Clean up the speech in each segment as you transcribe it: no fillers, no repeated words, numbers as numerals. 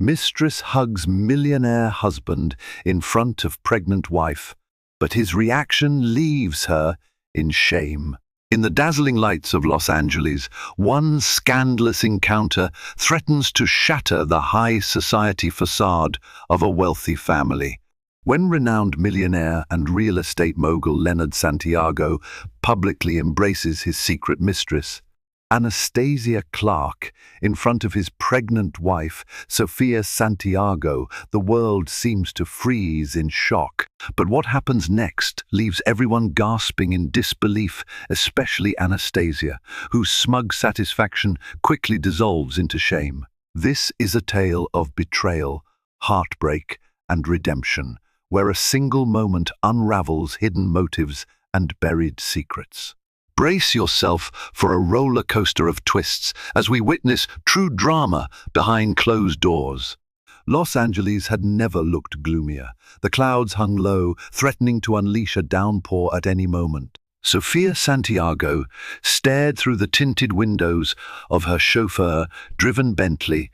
Mistress hugs millionaire husband in front of pregnant wife, but his reaction leaves her in shame. In the dazzling lights of Los Angeles, one scandalous encounter threatens to shatter the high society facade of a wealthy family. When renowned millionaire and real estate mogul Leonard Santiago publicly embraces his secret mistress, Anastasia Clark, in front of his pregnant wife, Sofia Santiago, the world seems to freeze in shock. But what happens next leaves everyone gasping in disbelief, especially Anastasia, whose smug satisfaction quickly dissolves into shame. This is a tale of betrayal, heartbreak, and redemption, where a single moment unravels hidden motives and buried secrets. Brace yourself for a roller coaster of twists as we witness true drama behind closed doors. Los Angeles had never looked gloomier. The clouds hung low, threatening to unleash a downpour at any moment. Sofia Santiago stared through the tinted windows of her chauffeur-driven Bentley,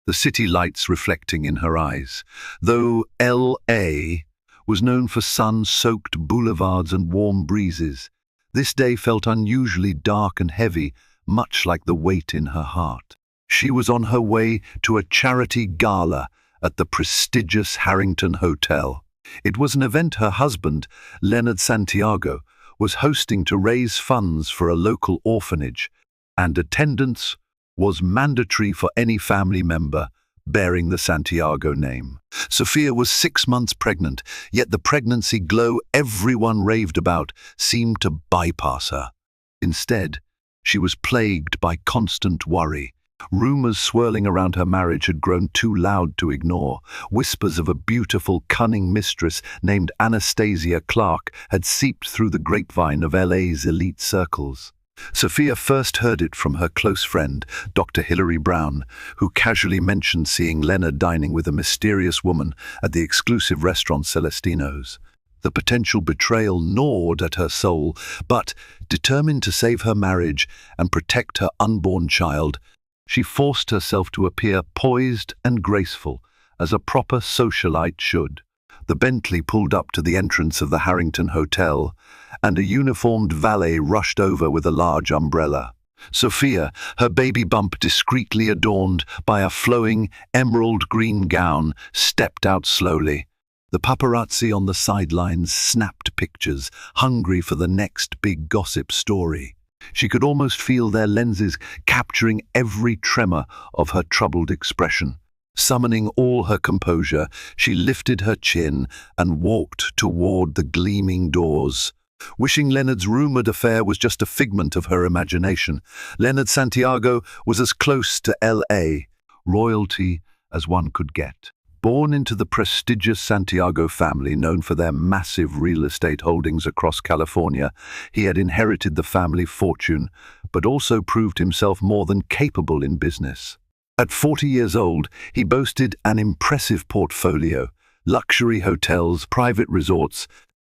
the city lights reflecting in her eyes. Though L.A. was known for sun-soaked boulevards and warm breezes, this day felt unusually dark and heavy, much like the weight in her heart. She was on her way to a charity gala at the prestigious Harrington Hotel. It was an event her husband, Leonard Santiago, was hosting to raise funds for a local orphanage, and attendance was mandatory for any family member bearing the Santiago name. Sofia was 6 months pregnant, yet the pregnancy glow everyone raved about seemed to bypass her. Instead, she was plagued by constant worry. Rumors swirling around her marriage had grown too loud to ignore. Whispers of a beautiful, cunning mistress named Anastasia Clark had seeped through the grapevine of LA's elite circles. Sofia first heard it from her close friend, Dr. Hilary Brown, who casually mentioned seeing Leonard dining with a mysterious woman at the exclusive restaurant Celestino's. The potential betrayal gnawed at her soul, but, determined to save her marriage and protect her unborn child, she forced herself to appear poised and graceful, as a proper socialite should. The Bentley pulled up to the entrance of the Harrington Hotel, and a uniformed valet rushed over with a large umbrella. Sofia, her baby bump discreetly adorned by a flowing emerald green gown, stepped out slowly. The paparazzi on the sidelines snapped pictures, hungry for the next big gossip story. She could almost feel their lenses capturing every tremor of her troubled expression. Summoning all her composure, she lifted her chin and walked toward the gleaming doors. Wishing Leonard's rumored affair was just a figment of her imagination, Leonard Santiago was as close to L.A. royalty as one could get. Born into the prestigious Santiago family known for their massive real estate holdings across California, he had inherited the family fortune, but also proved himself more than capable in business. At 40 years old, he boasted an impressive portfolio: luxury hotels, private resorts,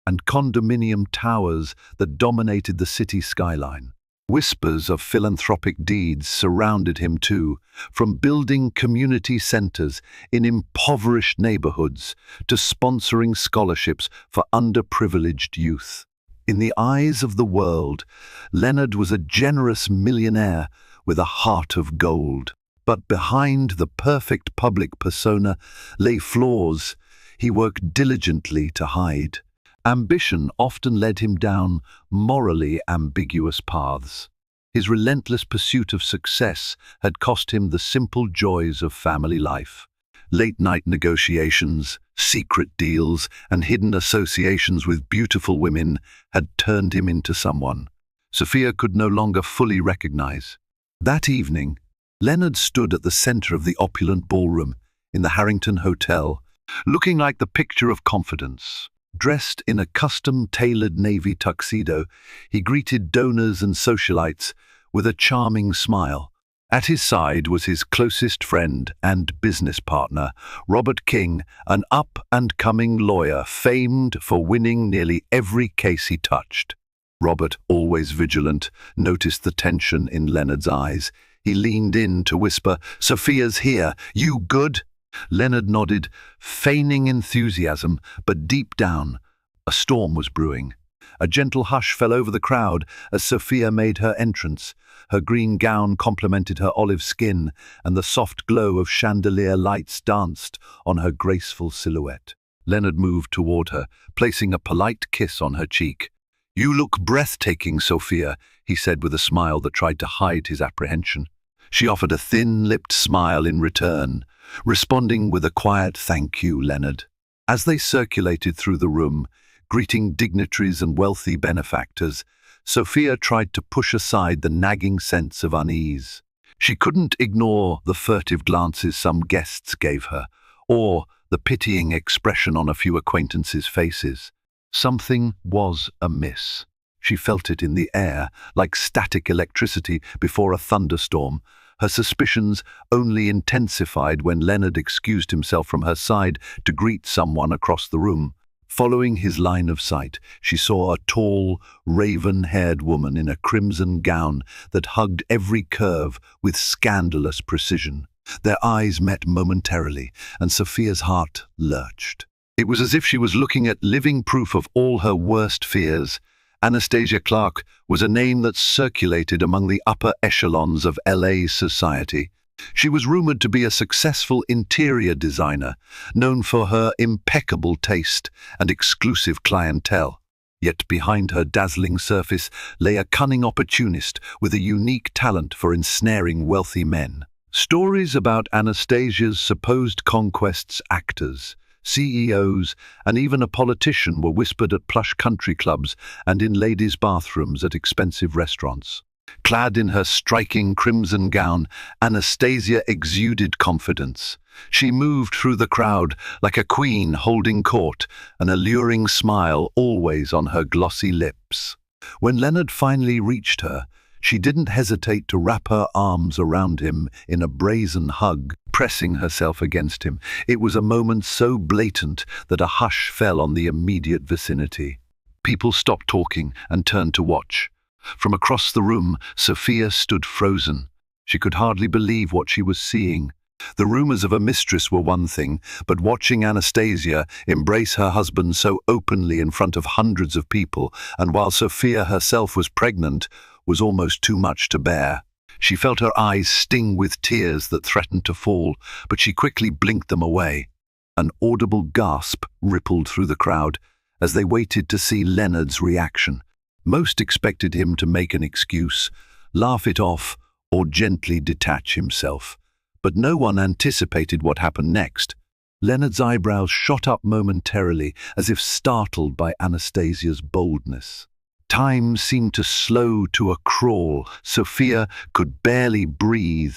and condominium towers that dominated the city skyline. Whispers of philanthropic deeds surrounded him too, from building community centers in impoverished neighborhoods to sponsoring scholarships for underprivileged youth. In the eyes of the world, Leonard was a generous millionaire with a heart of gold. But behind the perfect public persona lay flaws he worked diligently to hide. Ambition often led him down morally ambiguous paths. His relentless pursuit of success had cost him the simple joys of family life. Late-night negotiations, secret deals, and hidden associations with beautiful women had turned him into someone Sofia could no longer fully recognize. That evening, Leonard stood at the center of the opulent ballroom in the Harrington Hotel, looking like the picture of confidence. Dressed in a custom-tailored navy tuxedo, he greeted donors and socialites with a charming smile. At his side was his closest friend and business partner, Robert King, an up-and-coming lawyer famed for winning nearly every case he touched. Robert, always vigilant, noticed the tension in Leonard's eyes. He leaned in to whisper, "Sofia's here. You good?" Leonard nodded, feigning enthusiasm, but deep down, a storm was brewing. A gentle hush fell over the crowd as Sophia made her entrance. Her green gown complemented her olive skin, and the soft glow of chandelier lights danced on her graceful silhouette. Leonard moved toward her, placing a polite kiss on her cheek. "You look breathtaking, Sophia," he said with a smile that tried to hide his apprehension. She offered a thin-lipped smile in return, responding with a quiet "Thank you, Leonard." As they circulated through the room, greeting dignitaries and wealthy benefactors, Sophia tried to push aside the nagging sense of unease. She couldn't ignore the furtive glances some guests gave her, or the pitying expression on a few acquaintances' faces. Something was amiss. She felt it in the air, like static electricity before a thunderstorm. Her suspicions only intensified when Leonard excused himself from her side to greet someone across the room. Following his line of sight, she saw a tall, raven-haired woman in a crimson gown that hugged every curve with scandalous precision. Their eyes met momentarily, and Sophia's heart lurched. It was as if she was looking at living proof of all her worst fears. Anastasia Clarke was a name that circulated among the upper echelons of LA society. She was rumored to be a successful interior designer, known for her impeccable taste and exclusive clientele. Yet behind her dazzling surface lay a cunning opportunist with a unique talent for ensnaring wealthy men. Stories about Anastasia's supposed conquests, actors, CEOs, and even a politician were whispered at plush country clubs and in ladies' bathrooms at expensive restaurants. Clad in her striking crimson gown, Anastasia exuded confidence. She moved through the crowd like a queen holding court, an alluring smile always on her glossy lips. When Leonard finally reached her, she didn't hesitate to wrap her arms around him in a brazen hug, pressing herself against him. It was a moment so blatant that a hush fell on the immediate vicinity. People stopped talking and turned to watch. From across the room, Sophia stood frozen. She could hardly believe what she was seeing. The rumors of a mistress were one thing, but watching Anastasia embrace her husband so openly in front of hundreds of people, and while Sophia herself was pregnant, was almost too much to bear. She felt her eyes sting with tears that threatened to fall, but she quickly blinked them away. An audible gasp rippled through the crowd as they waited to see Leonard's reaction. Most expected him to make an excuse, laugh it off, or gently detach himself. But no one anticipated what happened next. Leonard's eyebrows shot up momentarily, as if startled by Anastasia's boldness. Time seemed to slow to a crawl. Sophia could barely breathe.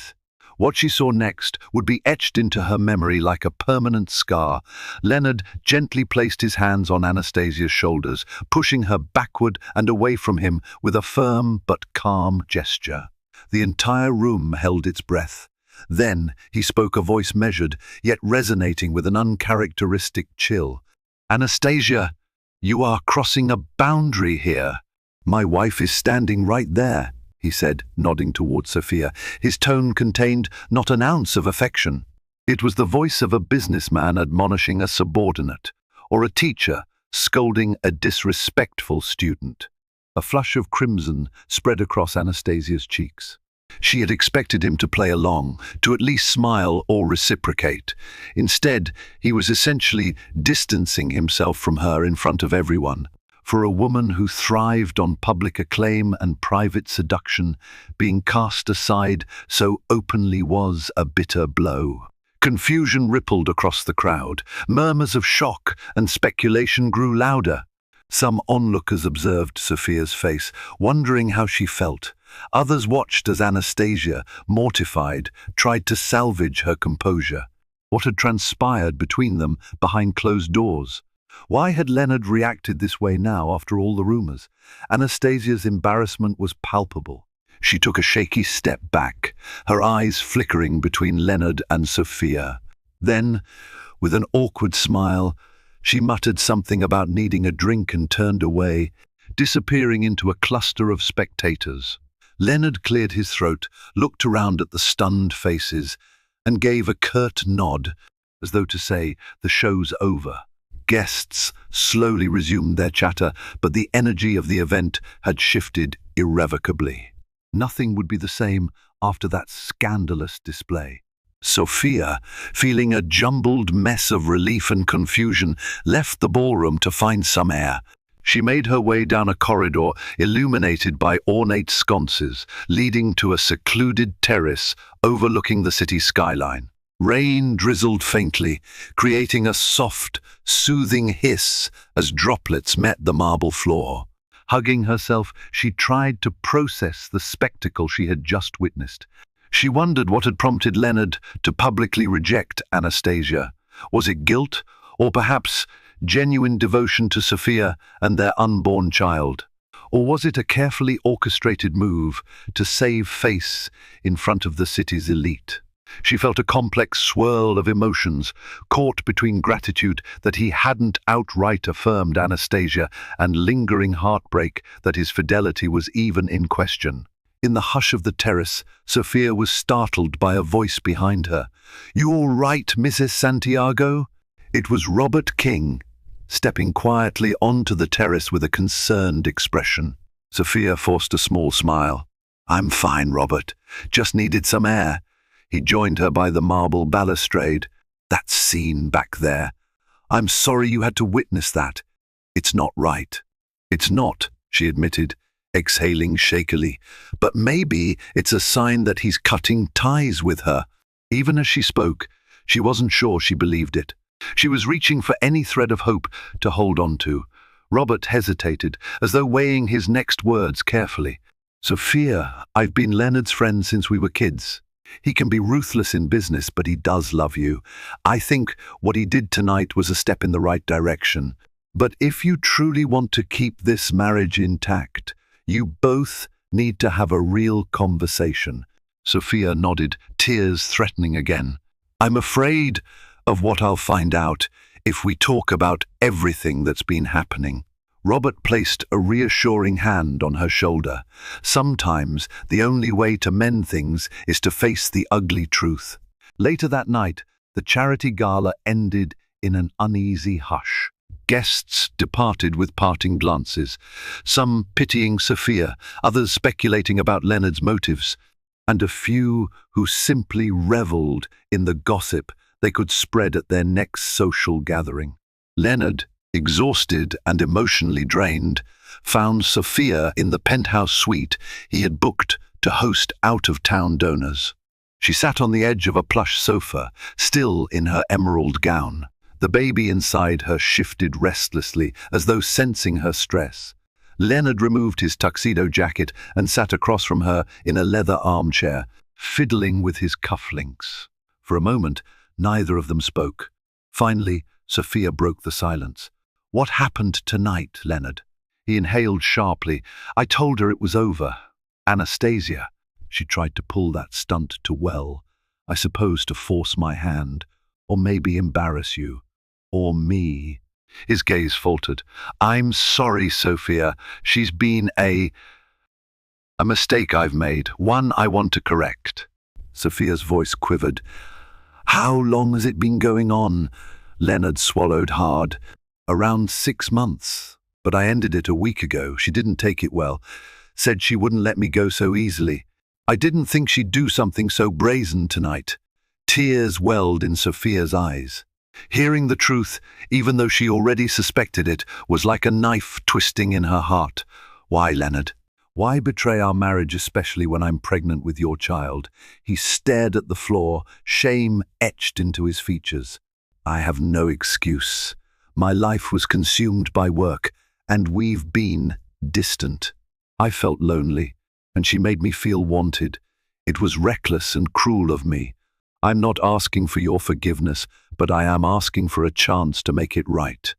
What she saw next would be etched into her memory like a permanent scar. Leonard gently placed his hands on Anastasia's shoulders, pushing her backward and away from him with a firm but calm gesture. The entire room held its breath. Then he spoke, a voice measured, yet resonating with an uncharacteristic chill. "Anastasia, you are crossing a boundary here. My wife is standing right there," he said, nodding towards Sophia. His tone contained not an ounce of affection. It was the voice of a businessman admonishing a subordinate, or a teacher scolding a disrespectful student. A flush of crimson spread across Anastasia's cheeks. She had expected him to play along, to at least smile or reciprocate. Instead, he was essentially distancing himself from her in front of everyone. For a woman who thrived on public acclaim and private seduction, being cast aside so openly was a bitter blow. Confusion rippled across the crowd. Murmurs of shock and speculation grew louder. Some onlookers observed Sophia's face, wondering how she felt. Others watched as Anastasia, mortified, tried to salvage her composure. What had transpired between them behind closed doors? Why had Leonard reacted this way now after all the rumors? Anastasia's embarrassment was palpable. She took a shaky step back, her eyes flickering between Leonard and Sophia. Then, with an awkward smile, she muttered something about needing a drink and turned away, disappearing into a cluster of spectators. Leonard cleared his throat, looked around at the stunned faces, and gave a curt nod, as though to say, the show's over. Guests slowly resumed their chatter, but the energy of the event had shifted irrevocably. Nothing would be the same after that scandalous display. Sophia, feeling a jumbled mess of relief and confusion, left the ballroom to find some air. She made her way down a corridor illuminated by ornate sconces, leading to a secluded terrace overlooking the city skyline. Rain drizzled faintly, creating a soft, soothing hiss as droplets met the marble floor. Hugging herself, she tried to process the spectacle she had just witnessed. She wondered what had prompted Leonard to publicly reject Anastasia. Was it guilt, or perhaps genuine devotion to Sophia and their unborn child? Or was it a carefully orchestrated move to save face in front of the city's elite? She felt a complex swirl of emotions, caught between gratitude that he hadn't outright affirmed Anastasia and lingering heartbreak that his fidelity was even in question. In the hush of the terrace, Sophia was startled by a voice behind her. "You all right, Mrs. Santiago?" It was Robert King, stepping quietly onto the terrace with a concerned expression. Sophia forced a small smile. "I'm fine, Robert. Just needed some air." He joined her by the marble balustrade. "That scene back there. I'm sorry you had to witness that. It's not right." "It's not," she admitted, exhaling shakily. "But maybe it's a sign that he's cutting ties with her." Even as she spoke, she wasn't sure she believed it. She was reaching for any thread of hope to hold on to. Robert hesitated, as though weighing his next words carefully. "Sophia, I've been Leonard's friend since we were kids. He can be ruthless in business, but he does love you. I think what he did tonight was a step in the right direction. But if you truly want to keep this marriage intact, you both need to have a real conversation." Sophia nodded, tears threatening again. "I'm afraid of what I'll find out if we talk about everything that's been happening." Robert placed a reassuring hand on her shoulder. Sometimes the only way to mend things is to face the ugly truth. Later that night, the charity gala ended in an uneasy hush. Guests departed with parting glances, some pitying Sophia, others speculating about Leonard's motives, and a few who simply reveled in the gossip they could spread at their next social gathering. Leonard, exhausted and emotionally drained, found Sophia in the penthouse suite he had booked to host out-of-town donors. She sat on the edge of a plush sofa, still in her emerald gown. The baby inside her shifted restlessly, as though sensing her stress. Leonard removed his tuxedo jacket and sat across from her in a leather armchair, fiddling with his cufflinks. For a moment, neither of them spoke. Finally, Sophia broke the silence. "What happened tonight, Leonard?" He inhaled sharply. "I told her it was over. Anastasia." She tried to pull that stunt to well. "I suppose to force my hand, or maybe embarrass you. Or me." His gaze faltered. "I'm sorry, Sophia. She's been a mistake I've made, one I want to correct." Sophia's voice quivered. "How long has it been going on?" Leonard swallowed hard. "Around 6 months. But I ended it a week ago. She didn't take it well. Said she wouldn't let me go so easily. I didn't think she'd do something so brazen tonight." Tears welled in Sophia's eyes. Hearing the truth, even though she already suspected it, was like a knife twisting in her heart. "Why, Leonard? Why betray our marriage, especially when I'm pregnant with your child?" He stared at the floor, shame etched into his features. "I have no excuse. My life was consumed by work, and we've been distant. I felt lonely, and she made me feel wanted. It was reckless and cruel of me. I'm not asking for your forgiveness, but I am asking for a chance to make it right."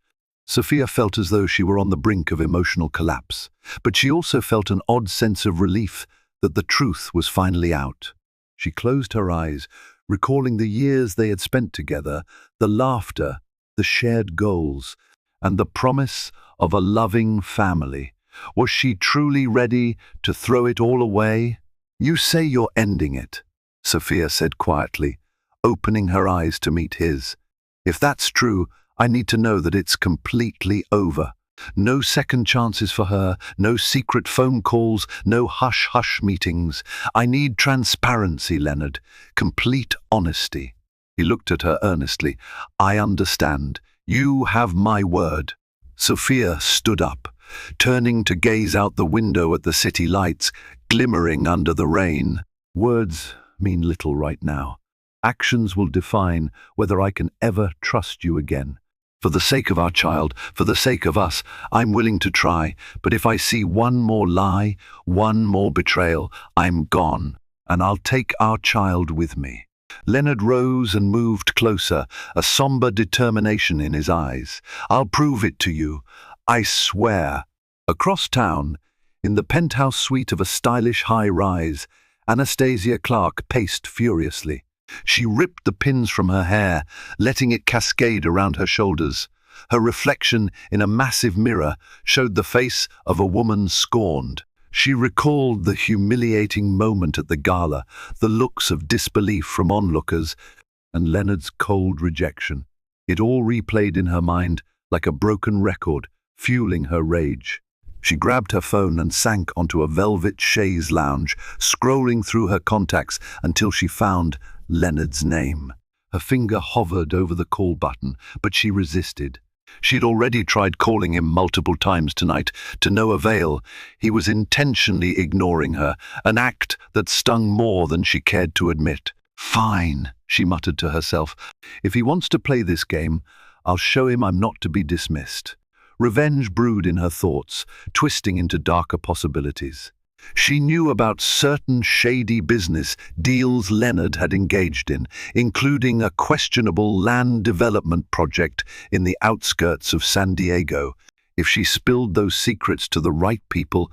Sophia felt as though she were on the brink of emotional collapse, but she also felt an odd sense of relief that the truth was finally out. She closed her eyes, recalling the years they had spent together, the laughter, the shared goals, and the promise of a loving family. Was she truly ready to throw it all away? "You say you're ending it," Sophia said quietly, opening her eyes to meet his. If that's true, I need to know that it's completely over. No second chances for her, no secret phone calls, no hush-hush meetings. I need transparency, Leonard, complete honesty. He looked at her earnestly. I understand. You have my word. Sophia stood up, turning to gaze out the window at the city lights, glimmering under the rain. Words mean little right now. Actions will define whether I can ever trust you again. For the sake of our child, for the sake of us, I'm willing to try, but if I see one more lie, one more betrayal, I'm gone, and I'll take our child with me. Leonard rose and moved closer, a somber determination in his eyes. I'll prove it to you. I swear. Across town, in the penthouse suite of a stylish high-rise, Anastasia Clark paced furiously. She ripped the pins from her hair, letting it cascade around her shoulders. Her reflection in a massive mirror showed the face of a woman scorned. She recalled the humiliating moment at the gala, the looks of disbelief from onlookers, and Leonard's cold rejection. It all replayed in her mind like a broken record, fueling her rage. She grabbed her phone and sank onto a velvet chaise lounge, scrolling through her contacts until she found Leonard's name. Her finger hovered over the call button, but she resisted. She'd already tried calling him multiple times tonight, to no avail. He was intentionally ignoring her, an act that stung more than she cared to admit. Fine, she muttered to herself. If he wants to play this game, I'll show him I'm not to be dismissed. Revenge brewed in her thoughts, twisting into darker possibilities. She knew about certain shady business deals Leonard had engaged in, including a questionable land development project in the outskirts of San Diego. If she spilled those secrets to the right people,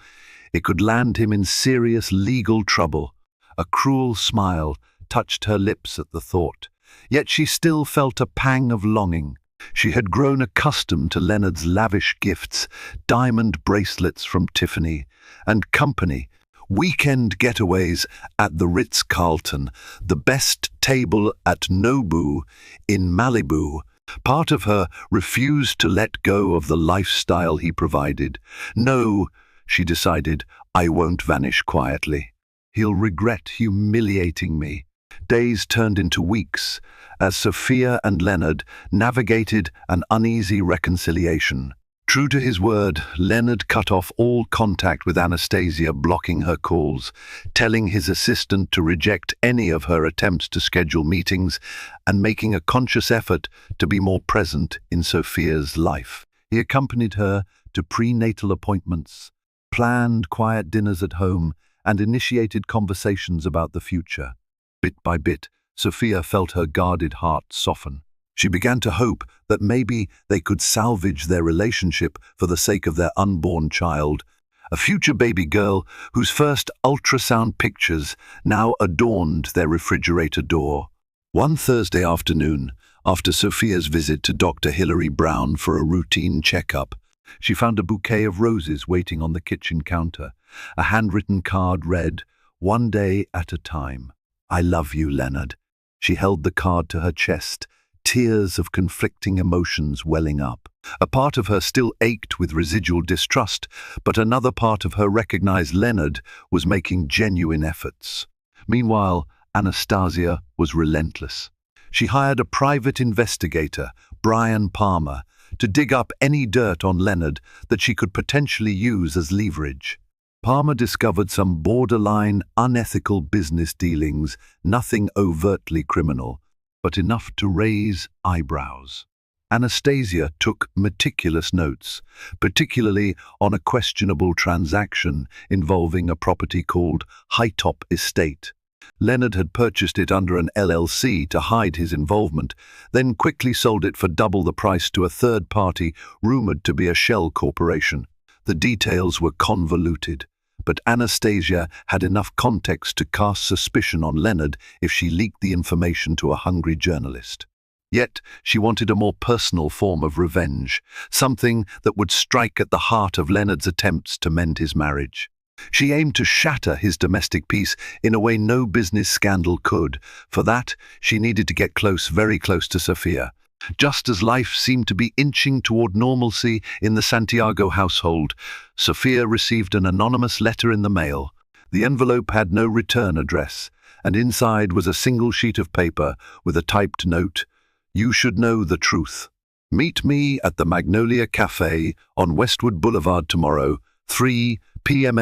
it could land him in serious legal trouble. A cruel smile touched her lips at the thought, yet she still felt a pang of longing. She had grown accustomed to Leonard's lavish gifts, diamond bracelets from Tiffany and Company, weekend getaways at the Ritz-Carlton, the best table at Nobu in Malibu. Part of her refused to let go of the lifestyle he provided. No, she decided, I won't vanish quietly. He'll regret humiliating me. Days turned into weeks as Sophia and Leonard navigated an uneasy reconciliation. True to his word, Leonard cut off all contact with Anastasia, blocking her calls, telling his assistant to reject any of her attempts to schedule meetings, and making a conscious effort to be more present in Sophia's life. He accompanied her to prenatal appointments, planned quiet dinners at home, and initiated conversations about the future. Bit by bit, Sophia felt her guarded heart soften. She began to hope that maybe they could salvage their relationship for the sake of their unborn child, a future baby girl whose first ultrasound pictures now adorned their refrigerator door. One Thursday afternoon, after Sophia's visit to Dr. Hilary Brown for a routine checkup, she found a bouquet of roses waiting on the kitchen counter. A handwritten card read, "One day at a time. I love you, Leonard." She held the card to her chest, tears of conflicting emotions welling up. A part of her still ached with residual distrust, but another part of her recognized Leonard was making genuine efforts. Meanwhile, Anastasia was relentless. She hired a private investigator, Brian Palmer, to dig up any dirt on Leonard that she could potentially use as leverage. Palmer discovered some borderline, unethical business dealings, nothing overtly criminal, but enough to raise eyebrows. Anastasia took meticulous notes, particularly on a questionable transaction involving a property called Hightop Estate. Leonard had purchased it under an LLC to hide his involvement, then quickly sold it for double the price to a third party rumored to be a shell corporation. The details were convoluted, but Anastasia had enough context to cast suspicion on Leonard if she leaked the information to a hungry journalist. Yet she wanted a more personal form of revenge, something that would strike at the heart of Leonard's attempts to mend his marriage. She aimed to shatter his domestic peace in a way no business scandal could. For that, she needed to get close, very close to Sophia. Just as life seemed to be inching toward normalcy in the Santiago household, Sophia received an anonymous letter in the mail. The envelope had no return address, and inside was a single sheet of paper with a typed note: "You should know the truth. Meet me at the Magnolia Cafe on Westwood Boulevard tomorrow, 3 p.m.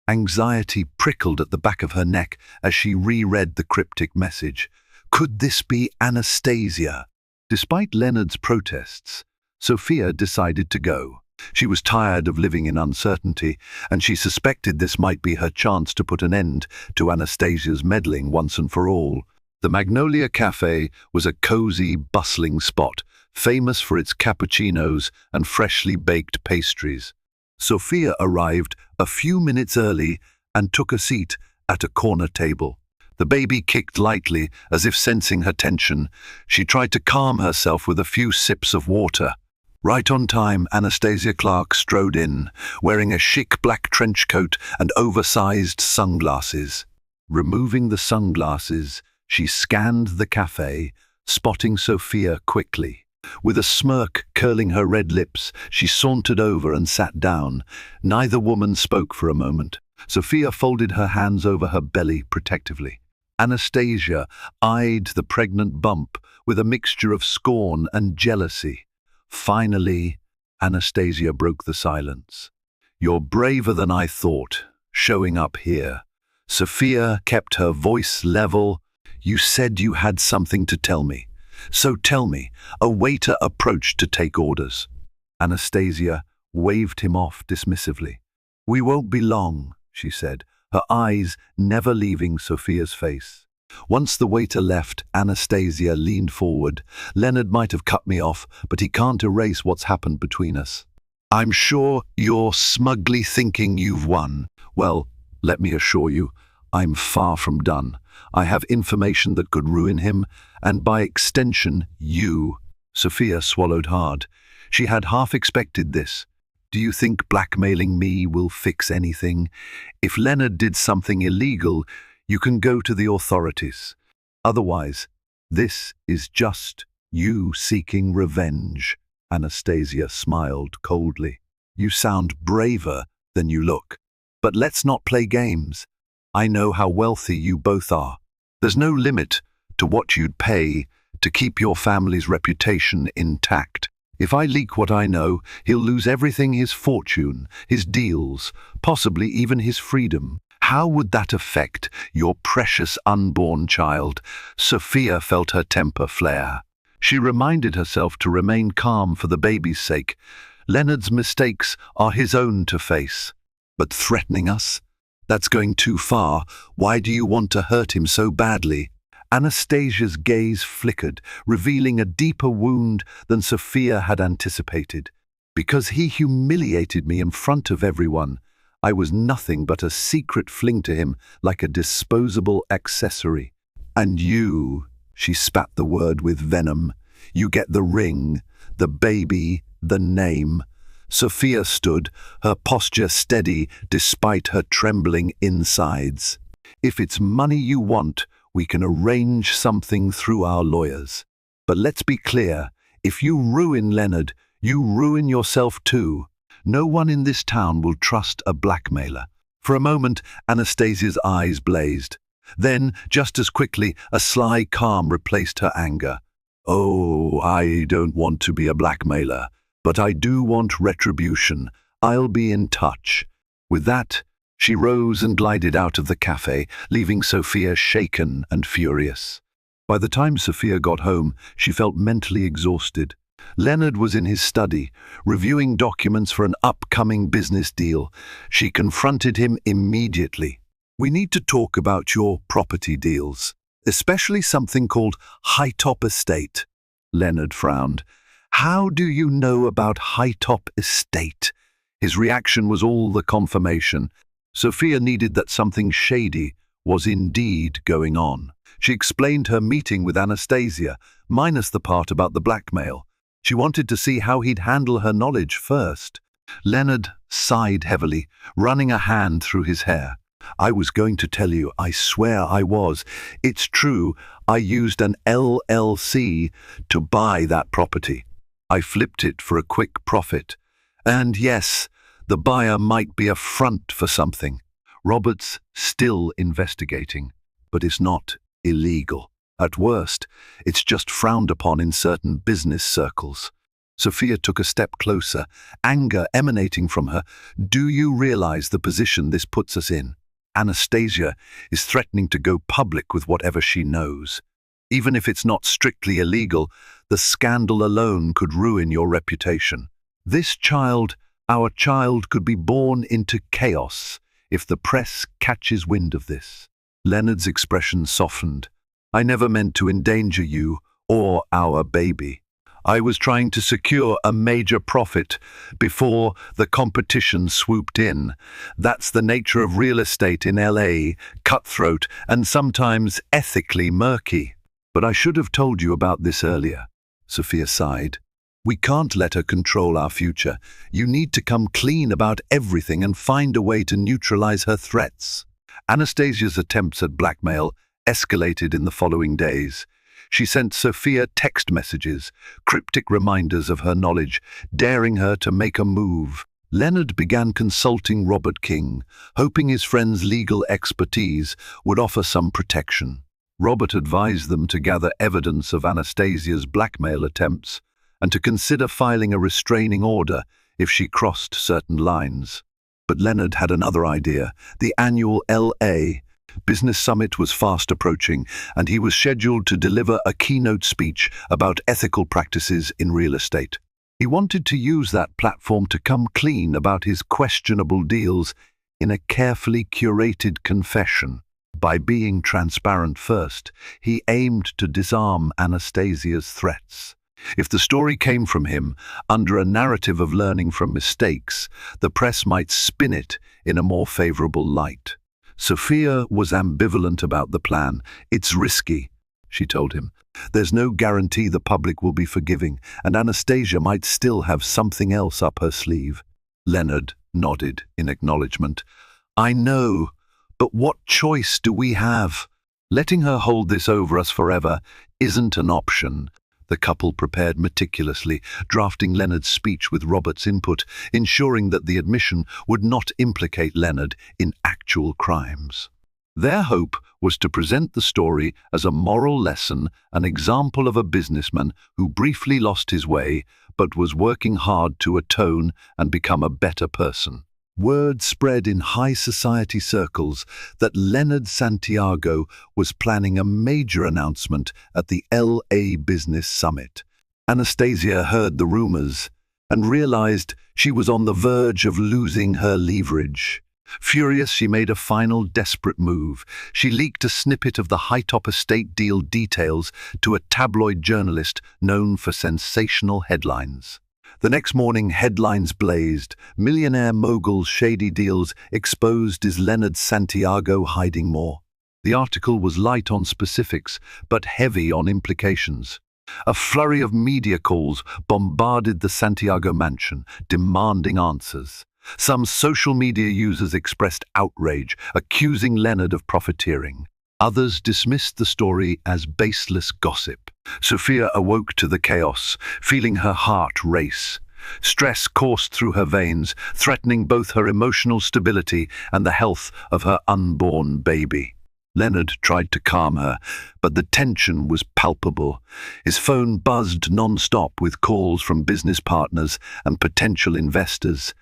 Anxiety prickled at the back of her neck as she reread the cryptic message. Could this be Anastasia? Despite Leonard's protests, Sophia decided to go. She was tired of living in uncertainty, and she suspected this might be her chance to put an end to Anastasia's meddling once and for all. The Magnolia Cafe was a cozy, bustling spot, famous for its cappuccinos and freshly baked pastries. Sophia arrived a few minutes early and took a seat at a corner table. The baby kicked lightly, as if sensing her tension. She tried to calm herself with a few sips of water. Right on time, Anastasia Clark strode in, wearing a chic black trench coat and oversized sunglasses. Removing the sunglasses, she scanned the cafe, spotting Sophia quickly. With a smirk curling her red lips, she sauntered over and sat down. Neither woman spoke for a moment. Sophia folded her hands over her belly protectively. Anastasia eyed the pregnant bump with a mixture of scorn and jealousy. Finally, Anastasia broke the silence. "You're braver than I thought, showing up here." Sophia kept her voice level. "You said you had something to tell me. So tell me." A waiter approached to take orders. Anastasia waved him off dismissively. "We won't be long," she said, her eyes never leaving Sophia's face. Once the waiter left, Anastasia leaned forward. "Leonard might have cut me off, but he can't erase what's happened between us. I'm sure you're smugly thinking you've won. Well, let me assure you, I'm far from done. I have information that could ruin him, and by extension, you." Sophia swallowed hard. She had half expected this. "Do you think blackmailing me will fix anything? If Leonard did something illegal, you can go to the authorities. Otherwise, this is just you seeking revenge." Anastasia smiled coldly. "You sound braver than you look. But let's not play games. I know how wealthy you both are. There's no limit to what you'd pay to keep your family's reputation intact. If I leak what I know, he'll lose everything: his fortune, his deals, possibly even his freedom. How would that affect your precious unborn child?" Sophia felt her temper flare. She reminded herself to remain calm for the baby's sake. Leonard's mistakes are his own to face. But threatening us? That's going too far. Why do you want to hurt him so badly? Anastasia's gaze flickered, revealing a deeper wound than Sophia had anticipated. "Because he humiliated me in front of everyone. I was nothing but a secret fling to him, like a disposable accessory. And you," she spat the word with venom, "you get the ring, the baby, the name." Sophia stood, her posture steady despite her trembling insides. "If it's money you want, we can arrange something through our lawyers. But let's be clear, if you ruin Leonard, you ruin yourself too. No one in this town will trust a blackmailer." For a moment, Anastasia's eyes blazed. Then, just as quickly, a sly calm replaced her anger. "Oh, I don't want to be a blackmailer, but I do want retribution. I'll be in touch." With that, she rose and glided out of the cafe, leaving Sophia shaken and furious. By the time Sophia got home, she felt mentally exhausted. Leonard was in his study, reviewing documents for an upcoming business deal. She confronted him immediately. "We need to talk about your property deals, especially something called Hightop Estate." Leonard frowned. "How do you know about Hightop Estate?" His reaction was all the confirmation. Sophia needed that something shady was indeed going on. She explained her meeting with Anastasia, minus the part about the blackmail. She wanted to see how he'd handle her knowledge first. Leonard sighed heavily, running a hand through his hair. I was going to tell you, I swear I was. It's true, I used an LLC to buy that property. I flipped it for a quick profit. And yes, the buyer might be a front for something. Robert's still investigating, but it's not illegal. At worst, it's just frowned upon in certain business circles. Sophia took a step closer, anger emanating from her. Do you realize the position this puts us in? Anastasia is threatening to go public with whatever she knows. Even if it's not strictly illegal, the scandal alone could ruin your reputation. This child, our child, could be born into chaos if the press catches wind of this. Leonard's expression softened. I never meant to endanger you or our baby. I was trying to secure a major profit before the competition swooped in. That's the nature of real estate in LA, cutthroat and sometimes ethically murky. But I should have told you about this earlier. Sophia sighed. We can't let her control our future. You need to come clean about everything and find a way to neutralize her threats. Anastasia's attempts at blackmail escalated in the following days. She sent Sophia text messages, cryptic reminders of her knowledge, daring her to make a move. Leonard began consulting Robert King, hoping his friend's legal expertise would offer some protection. Robert advised them to gather evidence of Anastasia's blackmail attempts and to consider filing a restraining order if she crossed certain lines. But Leonard had another idea. The annual LA Business Summit was fast approaching, and he was scheduled to deliver a keynote speech about ethical practices in real estate. He wanted to use that platform to come clean about his questionable deals in a carefully curated confession. By being transparent first, he aimed to disarm Anastasia's threats. If the story came from him under a narrative of learning from mistakes, the press might spin it in a more favorable light. Sophia was ambivalent about the plan. It's risky, she told him. There's no guarantee the public will be forgiving, and Anastasia might still have something else up her sleeve. Leonard nodded in acknowledgement. I know, but what choice do we have? Letting her hold this over us forever isn't an option. The couple prepared meticulously, drafting Leonard's speech with Robert's input, ensuring that the admission would not implicate Leonard in actual crimes. Their hope was to present the story as a moral lesson, an example of a businessman who briefly lost his way but was working hard to atone and become a better person. Word spread in high society circles that Leonard Santiago was planning a major announcement at the LA Business Summit. Anastasia heard the rumors and realized she was on the verge of losing her leverage. Furious, she made a final desperate move. She leaked a snippet of the high-top estate deal details to a tabloid journalist known for sensational headlines. The next morning, headlines blazed. Millionaire mogul's shady deals exposed. Is Leonard Santiago hiding more? The article was light on specifics, but heavy on implications. A flurry of media calls bombarded the Santiago mansion, demanding answers. Some social media users expressed outrage, accusing Leonard of profiteering. Others dismissed the story as baseless gossip. Sophia awoke to the chaos, feeling her heart race. Stress coursed through her veins, threatening both her emotional stability and the health of her unborn baby. Leonard tried to calm her, but the tension was palpable. His phone buzzed non-stop with calls from business partners and potential investors,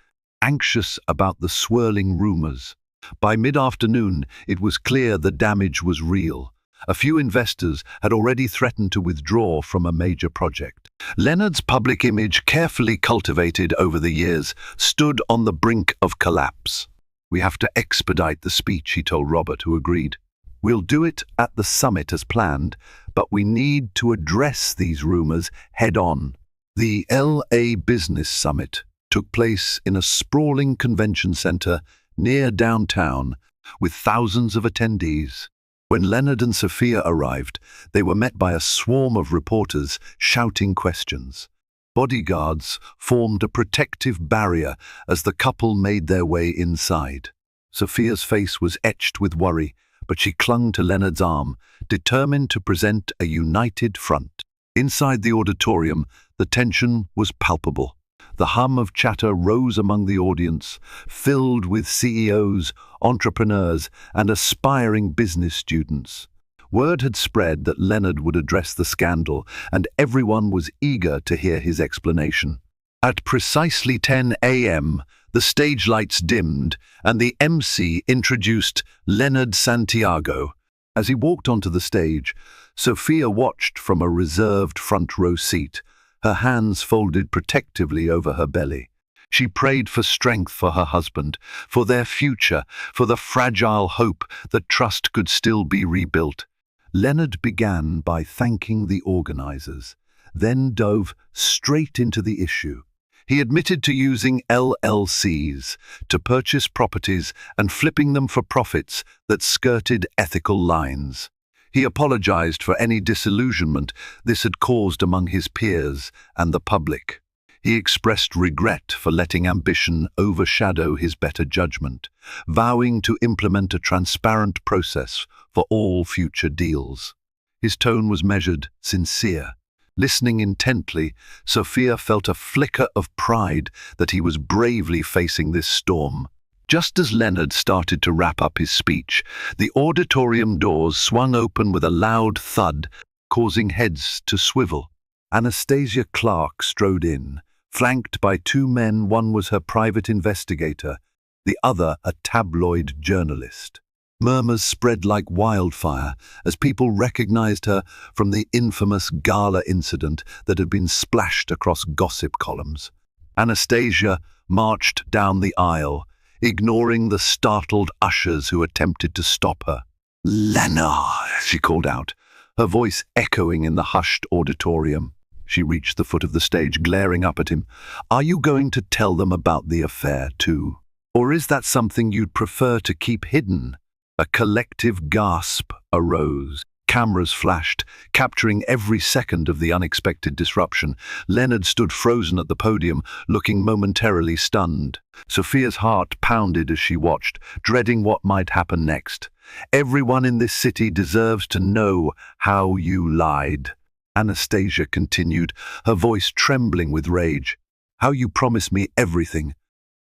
anxious about the swirling rumors. By mid-afternoon, it was clear the damage was real. A few investors had already threatened to withdraw from a major project. Leonard's public image, carefully cultivated over the years, stood on the brink of collapse. We have to expedite the speech, he told Robert, who agreed. We'll do it at the summit as planned, but we need to address these rumors head-on. The LA Business Summit took place in a sprawling convention center near downtown, with thousands of attendees. When Leonard and Sophia arrived, they were met by a swarm of reporters shouting questions. Bodyguards formed a protective barrier as the couple made their way inside. Sophia's face was etched with worry, but she clung to Leonard's arm, determined to present a united front. Inside the auditorium, the tension was palpable. The hum of chatter rose among the audience, filled with CEOs, entrepreneurs, and aspiring business students. Word had spread that Leonard would address the scandal, and everyone was eager to hear his explanation. At precisely 10 a.m., the stage lights dimmed, and the MC introduced Leonard Santiago. As he walked onto the stage, Sophia watched from a reserved front row seat, her hands folded protectively over her belly. She prayed for strength for her husband, for their future, for the fragile hope that trust could still be rebuilt. Leonard began by thanking the organizers, then dove straight into the issue. He admitted to using LLCs to purchase properties and flipping them for profits that skirted ethical lines. He apologized for any disillusionment this had caused among his peers and the public. He expressed regret for letting ambition overshadow his better judgment, vowing to implement a transparent process for all future deals. His tone was measured, sincere. Listening intently, Sophia felt a flicker of pride that he was bravely facing this storm. Just as Leonard started to wrap up his speech, the auditorium doors swung open with a loud thud, causing heads to swivel. Anastasia Clark strode in, flanked by two men. One was her private investigator, the other a tabloid journalist. Murmurs spread like wildfire as people recognized her from the infamous gala incident that had been splashed across gossip columns. Anastasia marched down the aisle, ignoring the startled ushers who attempted to stop her. "Leonard," she called out, her voice echoing in the hushed auditorium. She reached the foot of the stage, glaring up at him. "Are you going to tell them about the affair, too? Or is that something you'd prefer to keep hidden?" A collective gasp arose. Cameras flashed, capturing every second of the unexpected disruption. Leonard stood frozen at the podium, looking momentarily stunned. Sophia's heart pounded as she watched, dreading what might happen next. "Everyone in this city deserves to know how you lied," Anastasia continued, her voice trembling with rage. "How you promised me everything,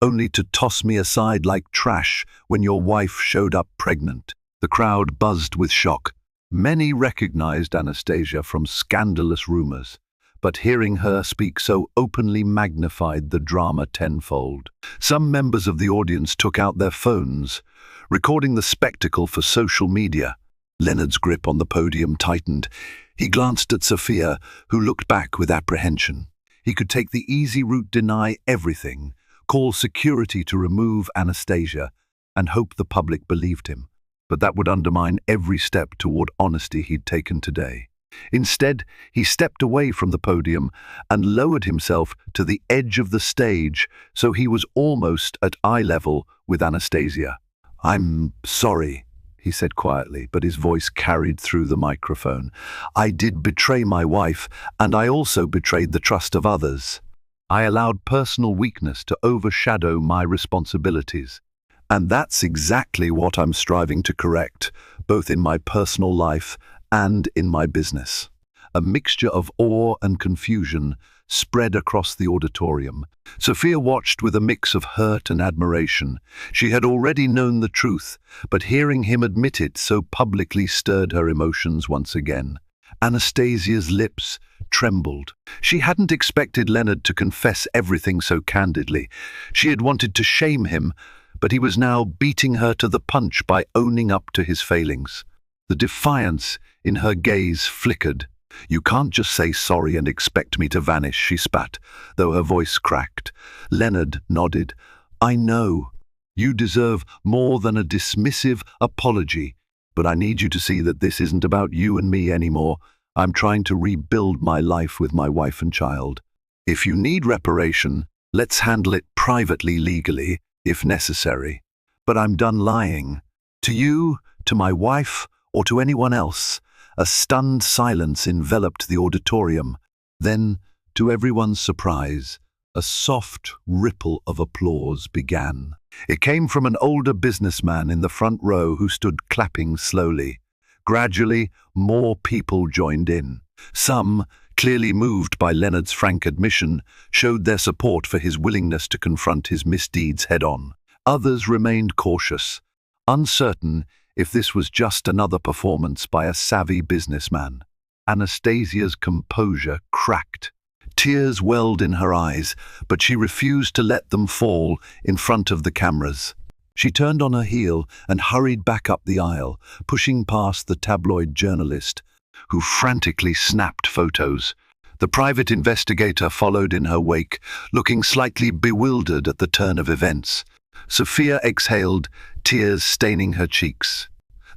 only to toss me aside like trash when your wife showed up pregnant." The crowd buzzed with shock. Many recognized Anastasia from scandalous rumors, but hearing her speak so openly magnified the drama tenfold. Some members of the audience took out their phones, recording the spectacle for social media. Leonard's grip on the podium tightened. He glanced at Sophia, who looked back with apprehension. He could take the easy route, deny everything, call security to remove Anastasia, and hope the public believed him. But that would undermine every step toward honesty he'd taken today. Instead, he stepped away from the podium and lowered himself to the edge of the stage so he was almost at eye level with Anastasia. "I'm sorry," he said quietly, but his voice carried through the microphone. "I did betray my wife, and I also betrayed the trust of others. I allowed personal weakness to overshadow my responsibilities. And that's exactly what I'm striving to correct, both in my personal life and in my business." A mixture of awe and confusion spread across the auditorium. Sophia watched with a mix of hurt and admiration. She had already known the truth, but hearing him admit it so publicly stirred her emotions once again. Anastasia's lips trembled. She hadn't expected Leonard to confess everything so candidly. She had wanted to shame him, but he was now beating her to the punch by owning up to his failings. The defiance in her gaze flickered. "You can't just say sorry and expect me to vanish," she spat, though her voice cracked. Leonard nodded. "I know. You deserve more than a dismissive apology, but I need you to see that this isn't about you and me anymore. I'm trying to rebuild my life with my wife and child. If you need reparation, let's handle it privately, legally, if necessary. But I'm done lying. To you, to my wife, or to anyone else." A stunned silence enveloped the auditorium. Then, to everyone's surprise, A soft ripple of applause began. It came from an older businessman in the front row who stood clapping slowly. Gradually, more people joined in. Some, clearly moved by Leonard's frank admission, showed their support for his willingness to confront his misdeeds head-on. Others remained cautious, uncertain if this was just another performance by a savvy businessman. Anastasia's composure cracked. Tears welled in her eyes, but she refused to let them fall in front of the cameras. She turned on her heel and hurried back up the aisle, pushing past the tabloid journalist, who frantically snapped photos. The private investigator followed in her wake, looking slightly bewildered at the turn of events. Sophia exhaled, tears staining her cheeks.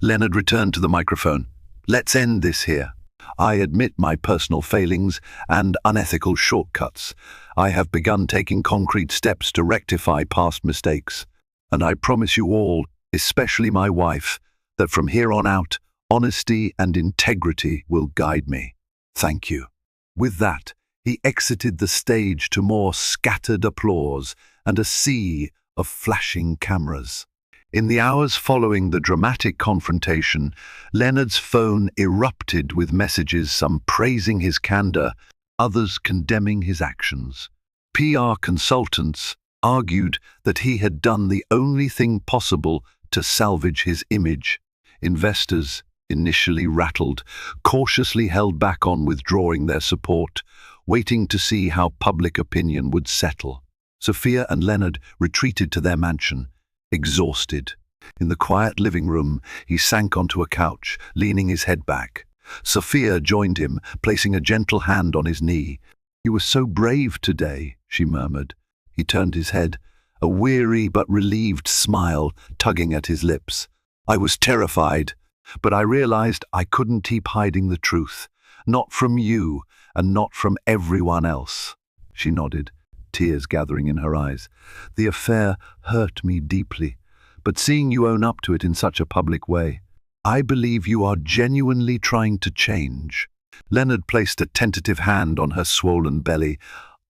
Leonard returned to the microphone. "Let's end this here. I admit my personal failings and unethical shortcuts. I have begun taking concrete steps to rectify past mistakes. And I promise you all, especially my wife, that from here on out, honesty and integrity will guide me. Thank you." With that, he exited the stage to more scattered applause and a sea of flashing cameras. In the hours following the dramatic confrontation, Leonard's phone erupted with messages, some praising his candor, others condemning his actions. PR consultants argued that he had done the only thing possible to salvage his image. Investors, initially rattled, cautiously held back on withdrawing their support, waiting to see how public opinion would settle. Sophia and Leonard retreated to their mansion, exhausted. In the quiet living room, he sank onto a couch, leaning his head back. Sophia joined him, placing a gentle hand on his knee. "You were so brave today," she murmured. He turned his head, a weary but relieved smile tugging at his lips. "I was terrified, but I realized I couldn't keep hiding the truth. Not from you, and not from everyone else." She nodded, tears gathering in her eyes. "The affair hurt me deeply, but seeing you own up to it in such a public way, I believe you are genuinely trying to change." Leonard placed a tentative hand on her swollen belly.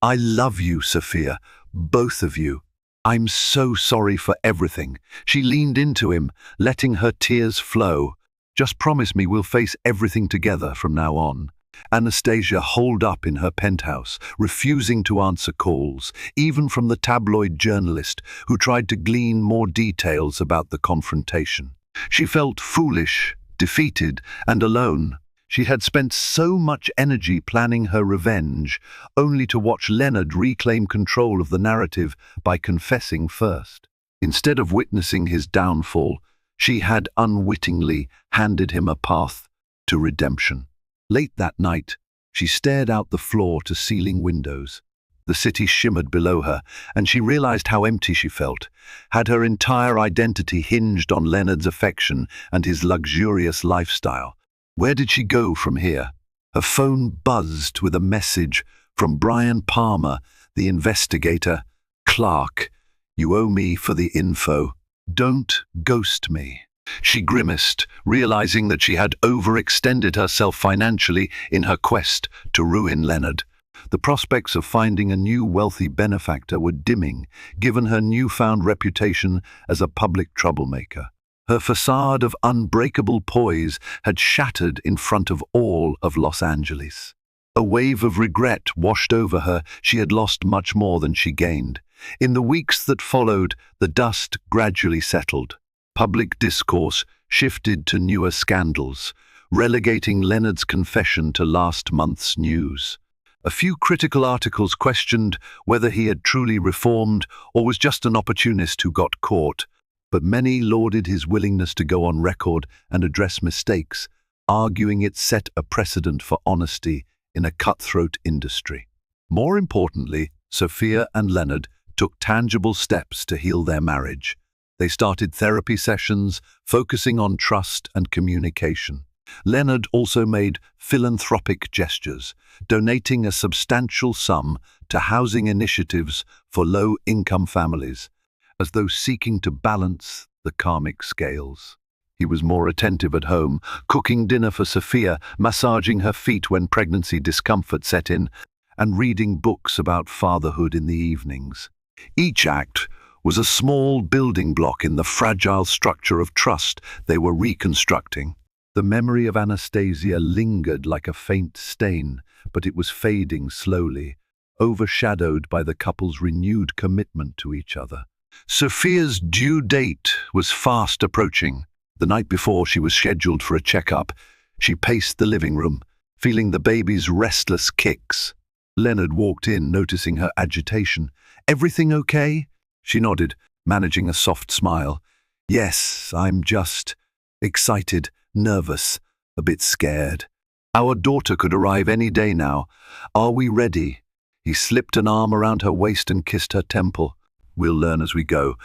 "I love you, Sophia, both of you. I'm so sorry for everything." She leaned into him, letting her tears flow. "Just promise me we'll face everything together from now on." Anastasia holed up in her penthouse, refusing to answer calls, even from the tabloid journalist who tried to glean more details about the confrontation. She felt foolish, defeated, and alone. She had spent so much energy planning her revenge, only to watch Leonard reclaim control of the narrative by confessing first. Instead of witnessing his downfall, she had unwittingly handed him a path to redemption. Late that night, she stared out the floor-to-ceiling windows. The city shimmered below her, and she realized how empty she felt. Had her entire identity hinged on Leonard's affection and his luxurious lifestyle? Where did she go from here? Her phone buzzed with a message from Brian Palmer, the investigator. "Clark, you owe me for the info. Don't ghost me." She grimaced, realizing that she had overextended herself financially in her quest to ruin Leonard. The prospects of finding a new wealthy benefactor were dimming, given her newfound reputation as a public troublemaker. Her facade of unbreakable poise had shattered in front of all of Los Angeles. A wave of regret washed over her. She had lost much more than she gained. In the weeks that followed, the dust gradually settled. Public discourse shifted to newer scandals, relegating Leonard's confession to last month's news. A few critical articles questioned whether he had truly reformed or was just an opportunist who got caught, but many lauded his willingness to go on record and address mistakes, arguing it set a precedent for honesty in a cutthroat industry. More importantly, Sophia and Leonard took tangible steps to heal their marriage. They started therapy sessions, focusing on trust and communication. Leonard also made philanthropic gestures, donating a substantial sum to housing initiatives for low-income families, as though seeking to balance the karmic scales. He was more attentive at home, cooking dinner for Sophia, massaging her feet when pregnancy discomfort set in, and reading books about fatherhood in the evenings. Each act was a small building block in the fragile structure of trust they were reconstructing. The memory of Anastasia lingered like a faint stain, but it was fading slowly, overshadowed by the couple's renewed commitment to each other. Sophia's due date was fast approaching. The night before she was scheduled for a checkup, she paced the living room, feeling the baby's restless kicks. Leonard walked in, noticing her agitation. "Everything okay?" She nodded, managing a soft smile. "Yes, I'm just excited, nervous, a bit scared. Our daughter could arrive any day now. Are we ready?" He slipped an arm around her waist and kissed her temple. "We'll learn as we go,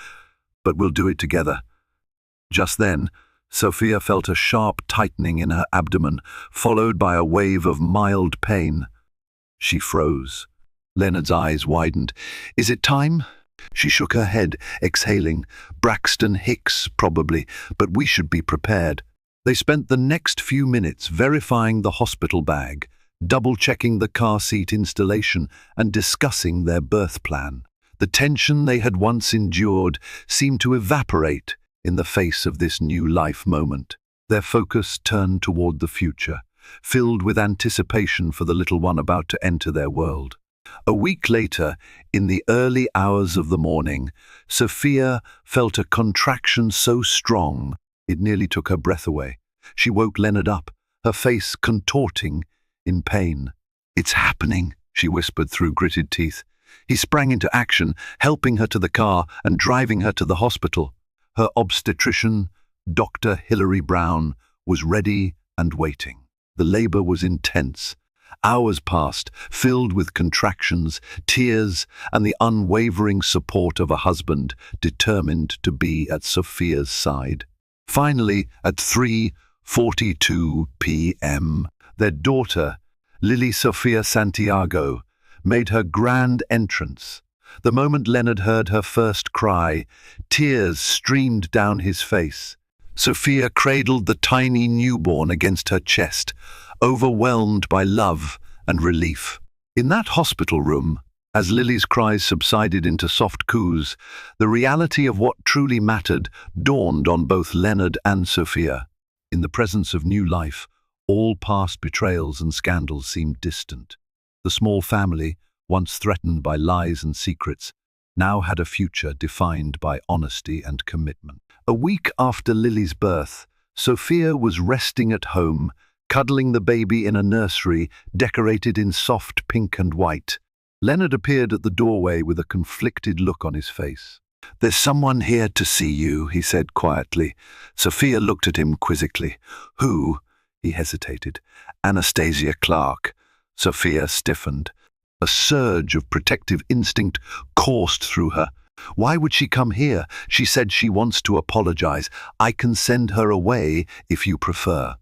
but we'll do it together." Just then, Sophia felt a sharp tightening in her abdomen, followed by a wave of mild pain. She froze. Leonard's eyes widened. "Is it time?" She shook her head, exhaling. "Braxton Hicks, probably, but we should be prepared." They spent the next few minutes verifying the hospital bag, double-checking the car seat installation, and discussing their birth plan. The tension they had once endured seemed to evaporate in the face of this new life moment. Their focus turned toward the future, filled with anticipation for the little one about to enter their world. A week later, in the early hours of the morning, Sophia felt a contraction so strong it nearly took her breath away. She woke Leonard up, her face contorting in pain. "It's happening," she whispered through gritted teeth. He sprang into action, helping her to the car and driving her to the hospital. Her obstetrician, Dr. Hilary Brown, was ready and waiting. The labor was intense. Hours passed, filled with contractions, tears, and the unwavering support of a husband determined to be at Sophia's side. Finally, at 3:42 p.m., their daughter, Lily Sofia Santiago, made her grand entrance. The moment Leonard heard her first cry, tears streamed down his face. Sophia cradled the tiny newborn against her chest, overwhelmed by love and relief. In that hospital room, as Lily's cries subsided into soft coos, the reality of what truly mattered dawned on both Leonard and Sophia. In the presence of new life, all past betrayals and scandals seemed distant. The small family, once threatened by lies and secrets, now had a future defined by honesty and commitment. A week after Lily's birth, Sophia was resting at home, cuddling the baby in a nursery decorated in soft pink and white. Leonard appeared at the doorway with a conflicted look on his face. "There's someone here to see you," he said quietly. Sophia looked at him quizzically. "Who?" He hesitated. "Anastasia Clark." Sophia stiffened. A surge of protective instinct coursed through her. "Why would she come here? She said she wants to apologize. I can send her away if you prefer."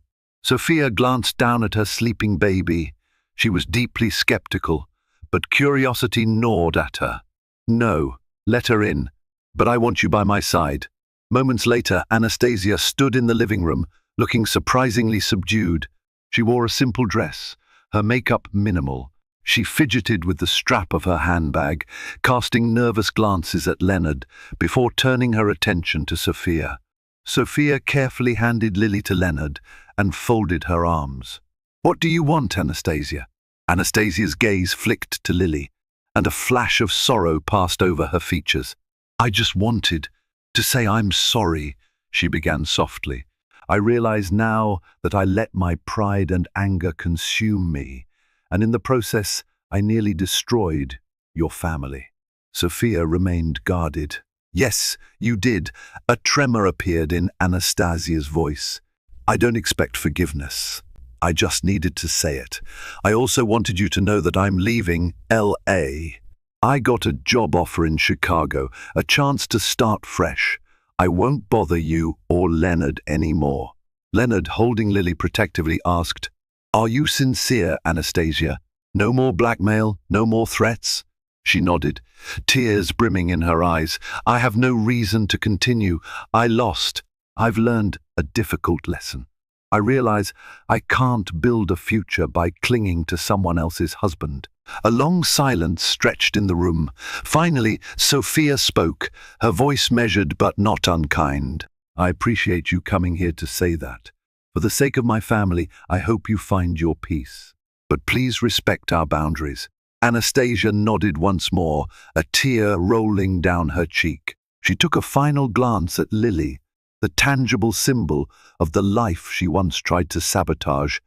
Sophia glanced down at her sleeping baby. She was deeply skeptical, but curiosity gnawed at her. "No, let her in, but I want you by my side." Moments later, Anastasia stood in the living room, looking surprisingly subdued. She wore a simple dress, her makeup minimal. She fidgeted with the strap of her handbag, casting nervous glances at Leonard before turning her attention to Sophia. Sophia carefully handed Lily to Leonard and folded her arms. "What do you want, Anastasia?" Anastasia's gaze flicked to Lily, and a flash of sorrow passed over her features. "I just wanted to say I'm sorry," she began softly. "I realize now that I let my pride and anger consume me, and in the process I nearly destroyed your family." Sophia remained guarded. "Yes, you did." A tremor appeared in Anastasia's voice. "I don't expect forgiveness. I just needed to say it. I also wanted you to know that I'm leaving L.A. I got a job offer in Chicago, a chance to start fresh. I won't bother you or Leonard anymore." Leonard, holding Lily protectively, asked, "Are you sincere, Anastasia? No more blackmail, no more threats?" She nodded, tears brimming in her eyes. "I have no reason to continue. I lost. I've learned a difficult lesson. I realize I can't build a future by clinging to someone else's husband. A long silence stretched in the room. Finally, Sophia spoke, her voice measured but not unkind. I appreciate you coming here to say that. For the sake of my family, I hope you find your peace. But please respect our boundaries. Anastasia nodded once more, a tear rolling down her cheek. She took a final glance at Lily, the tangible symbol of the life she once tried to sabotage,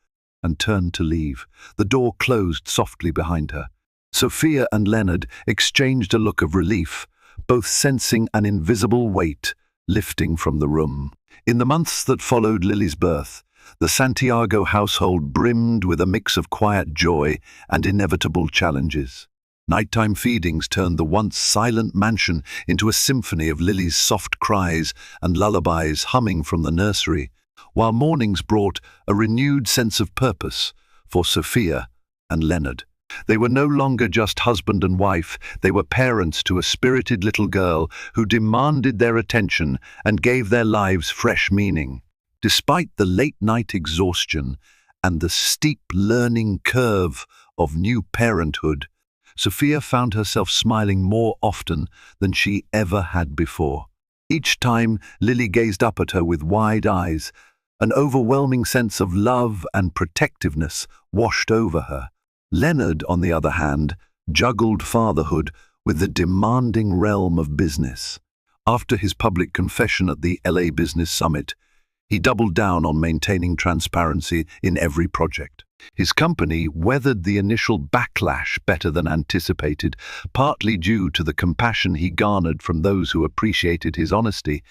and turned to leave. The door closed softly behind her. Sophia and Leonard exchanged a look of relief, both sensing an invisible weight lifting from the room. In the months that followed Lily's birth, the Santiago household brimmed with a mix of quiet joy and inevitable challenges. Nighttime feedings turned the once silent mansion into a symphony of Lily's soft cries and lullabies humming from the nursery, while mornings brought a renewed sense of purpose for Sophia and Leonard. They were no longer just husband and wife, they were parents to a spirited little girl who demanded their attention and gave their lives fresh meaning. Despite the late-night exhaustion and the steep learning curve of new parenthood, Sophia found herself smiling more often than she ever had before. Each time Lily gazed up at her with wide eyes, an overwhelming sense of love and protectiveness washed over her. Leonard, on the other hand, juggled fatherhood with the demanding realm of business. After his public confession at the LA Business Summit, he doubled down on maintaining transparency in every project. His company weathered the initial backlash better than anticipated, partly due to the compassion he garnered from those who appreciated his honesty,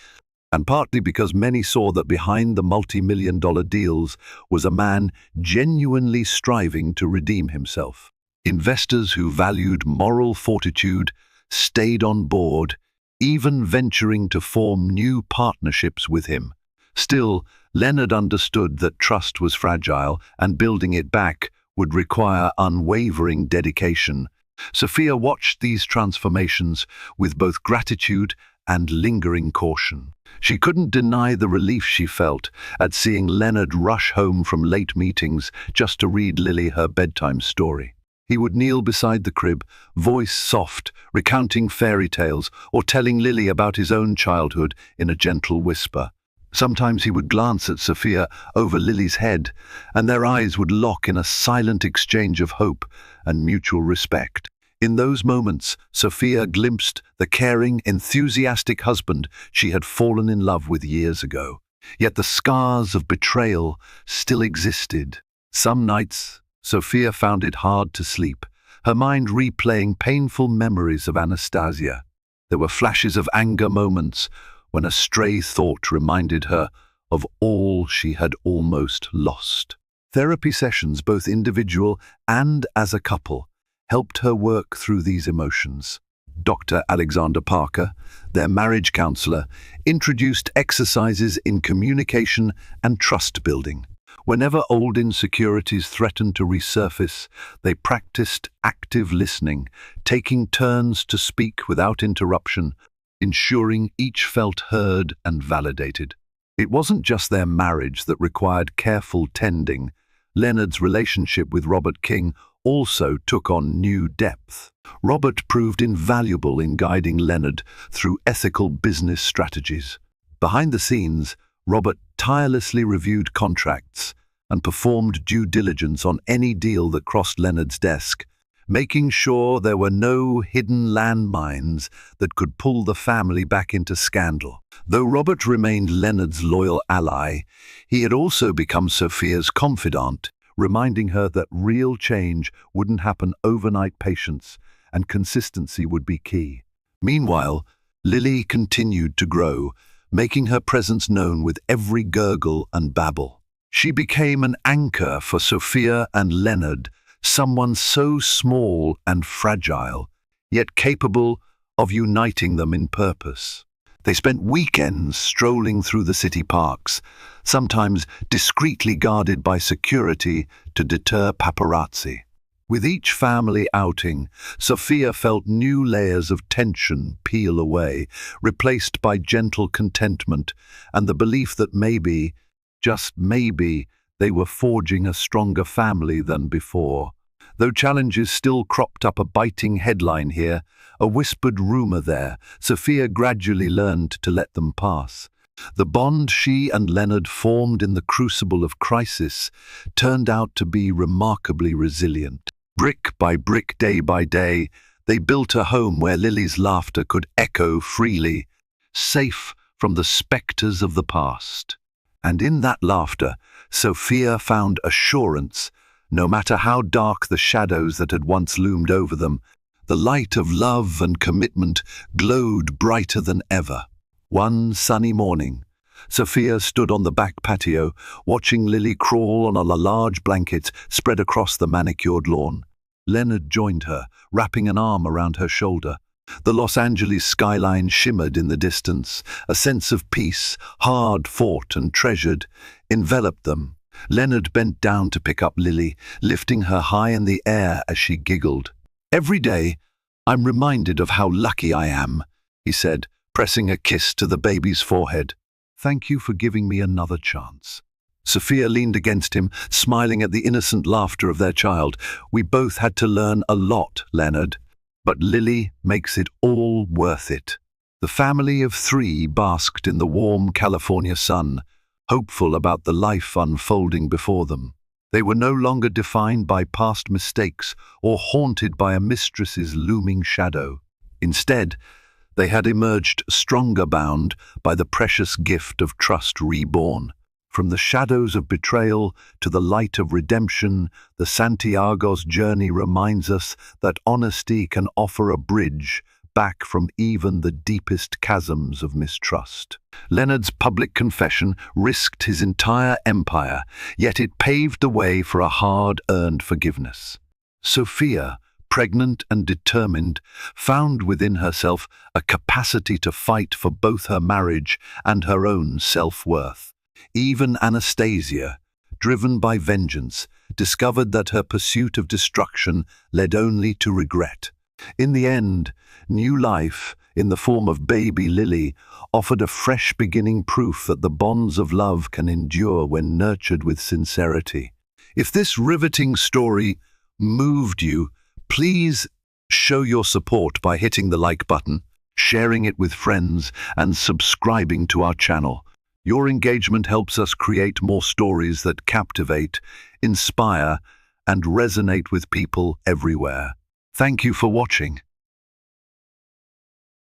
and partly because many saw that behind the multi-million-dollar deals was a man genuinely striving to redeem himself. Investors who valued moral fortitude stayed on board, even venturing to form new partnerships with him. Still, Leonard understood that trust was fragile, and building it back would require unwavering dedication. Sophia watched these transformations with both gratitude and lingering caution. She couldn't deny the relief she felt at seeing Leonard rush home from late meetings just to read Lily her bedtime story. He would kneel beside the crib, voice soft, recounting fairy tales or telling Lily about his own childhood in a gentle whisper. Sometimes he would glance at Sophia over Lily's head, and their eyes would lock in a silent exchange of hope and mutual respect. In those moments, Sophia glimpsed the caring, enthusiastic husband she had fallen in love with years ago. Yet the scars of betrayal still existed. Some nights, Sophia found it hard to sleep, her mind replaying painful memories of Anastasia. There were flashes of anger moments when a stray thought reminded her of all she had almost lost. Therapy sessions, both individual and as a couple, helped her work through these emotions. Dr. Alexander Parker, their marriage counselor, introduced exercises in communication and trust building. Whenever old insecurities threatened to resurface, they practiced active listening, taking turns to speak without interruption, ensuring each felt heard and validated. It wasn't just their marriage that required careful tending. Leonard's relationship with Robert King also took on new depth. Robert proved invaluable in guiding Leonard through ethical business strategies. Behind the scenes, Robert tirelessly reviewed contracts and performed due diligence on any deal that crossed Leonard's desk, making sure there were no hidden landmines that could pull the family back into scandal. Though Robert remained Leonard's loyal ally, he had also become Sophia's confidant, reminding her that real change wouldn't happen overnight. Patience and consistency would be key. Meanwhile, Lily continued to grow, making her presence known with every gurgle and babble. She became an anchor for Sophia and Leonard, someone so small and fragile, yet capable of uniting them in purpose. They spent weekends strolling through the city parks, sometimes discreetly guarded by security to deter paparazzi. With each family outing, Sophia felt new layers of tension peel away, replaced by gentle contentment and the belief that maybe, Just maybe they were forging a stronger family than before. Though challenges still cropped up, a biting headline here, a whispered rumor there, Sophia gradually learned to let them pass. The bond she and Leonard formed in the crucible of crisis turned out to be remarkably resilient. Brick by brick, day by day, they built a home where Lily's laughter could echo freely, safe from the spectres of the past. And in that laughter, Sophia found assurance. No matter how dark the shadows that had once loomed over them, the light of love and commitment glowed brighter than ever. One sunny morning, Sophia stood on the back patio, watching Lily crawl on a large blanket spread across the manicured lawn. Leonard joined her, wrapping an arm around her shoulder. The Los Angeles skyline shimmered in the distance. A sense of peace, hard-fought and treasured, enveloped them. Leonard bent down to pick up Lily, lifting her high in the air as she giggled. "Every day, I'm reminded of how lucky I am," he said, pressing a kiss to the baby's forehead. "Thank you for giving me another chance." Sophia leaned against him, smiling at the innocent laughter of their child. "We both had to learn a lot, Leonard, but Lily makes it all worth it." The family of three basked in the warm California sun, hopeful about the life unfolding before them. They were no longer defined by past mistakes or haunted by a mistress's looming shadow. Instead, they had emerged stronger, bound by the precious gift of trust reborn. From the shadows of betrayal to the light of redemption, the Santiago's journey reminds us that honesty can offer a bridge back from even the deepest chasms of mistrust. Leonard's public confession risked his entire empire, yet it paved the way for a hard-earned forgiveness. Sophia, pregnant and determined, found within herself a capacity to fight for both her marriage and her own self-worth. Even Anastasia, driven by vengeance, discovered that her pursuit of destruction led only to regret. In the end, new life, in the form of baby Lily, offered a fresh beginning, proof that the bonds of love can endure when nurtured with sincerity. If this riveting story moved you, please show your support by hitting the like button, sharing it with friends, and subscribing to our channel. Your engagement helps us create more stories that captivate, inspire, and resonate with people everywhere. Thank you for watching.